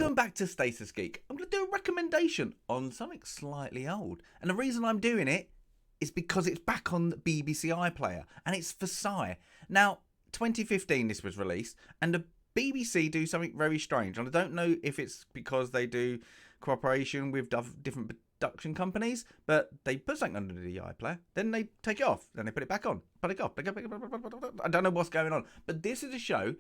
Welcome back to Stasis Geek. I'm going to do a recommendation on something slightly old. And the reason I'm doing it is because it's back on the BBC iPlayer. And it's Versailles. Now, 2015 this was released. And the BBC do something very strange. And I don't know if it's because they do cooperation with different production companies. But they put something under the iPlayer. Then they take it off. Then they put it back on. Put it off. I don't know what's going on. But this is a show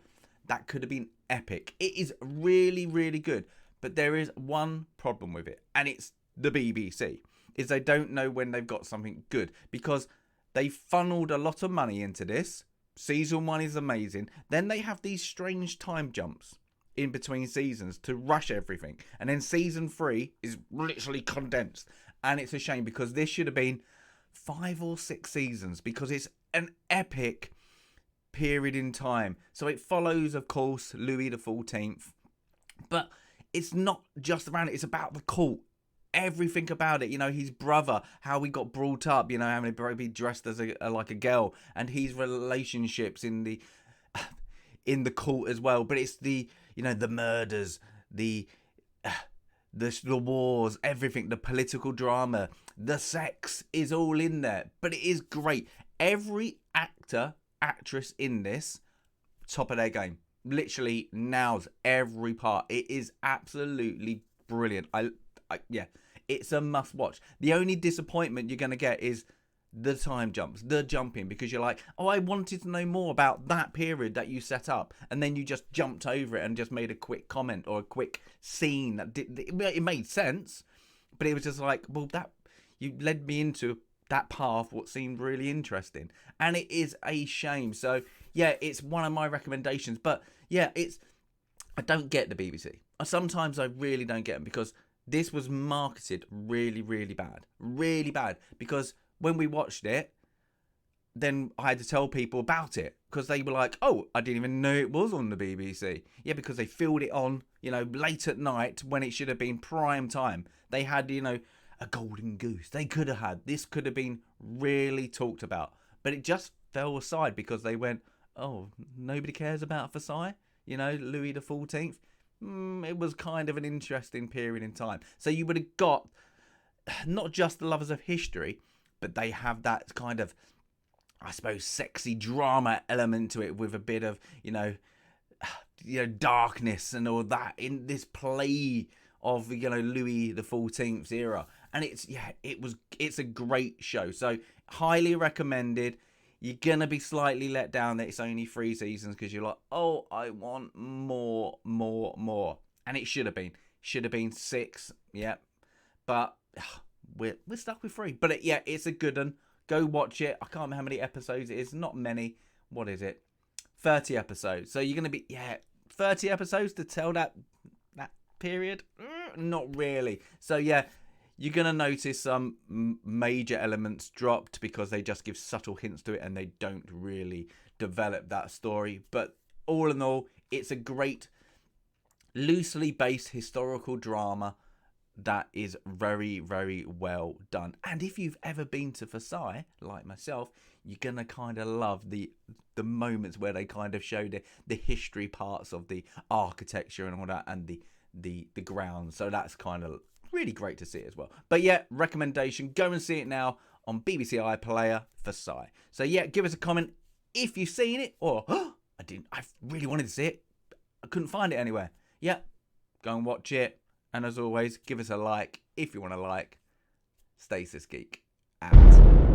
that could have been epic. It is really, really good. But there is one problem with it. And it's the BBC. Is they don't know when they've got something good. Because they funneled a lot of money into this. Season 1 is amazing. Then they have these strange time jumps in between seasons to rush everything. And then season 3 is literally condensed. And it's a shame because this should have been 5 or 6 seasons. Because it's an epic period in time. So it follows, of course, Louis XIV, but it's not just around it. It's about the court, everything about it. You know, his brother, how he got brought up. You know, having to be dressed as like a girl, and his relationships in the court as well. But it's the murders, the wars, everything, the political drama, the sex is all in there. But it is great. Every actress in this, top of their game, literally nails every part. It is absolutely brilliant. Yeah, it's a must watch. The only disappointment you're going to get is the time jumps, the jumping, because you're like, oh, I wanted to know more about that period that you set up, and then you just jumped over it and just made a quick comment or a quick scene that it made sense, but it was just like, well, that you led me into that path, what seemed really interesting, and it is a shame. So yeah, it's one of my recommendations. But yeah, I don't get the BBC. Sometimes I really don't get them, because this was marketed really, really bad, because when we watched it, then I had to tell people about it, because they were like, oh, I didn't even know it was on the BBC. Yeah, because they filled it on, late at night when it should have been prime time. They had, a golden goose. They could have had. This could have been really talked about. But it just fell aside because they went, oh, nobody cares about Versailles? Louis XIV? It was kind of an interesting period in time. So you would have got not just the lovers of history, but they have that kind of, I suppose, sexy drama element to it with a bit of, darkness and all that in this play of, Louis XIV's era. And it's a great show. So highly recommended. You're going to be slightly let down that it's only 3 seasons, because you're like, oh, I want more. And it should have been 6. Yeah. But we're stuck with 3. But it's a good one. Go watch it. I can't remember how many episodes it is. Not many. What is it? 30 episodes. So you're going to be, 30 episodes to tell that period? Not really. So yeah, you're going to notice some major elements dropped because they just give subtle hints to it and they don't really develop that story. But all in all, it's a great, loosely based historical drama that is very, very well done. And if you've ever been to Versailles, like myself, you're going to kind of love the moments where they kind of show the history parts of the architecture and all that, and the grounds. So that's kind of really great to see as well. But yeah, recommendation, go and see it now on BBC iPlayer, Versailles. So yeah, give us a comment if you've seen it, or I really wanted to see it, I couldn't find it anywhere. Yeah, go and watch it. And as always, give us a like if you want to like. Stasis Geek out.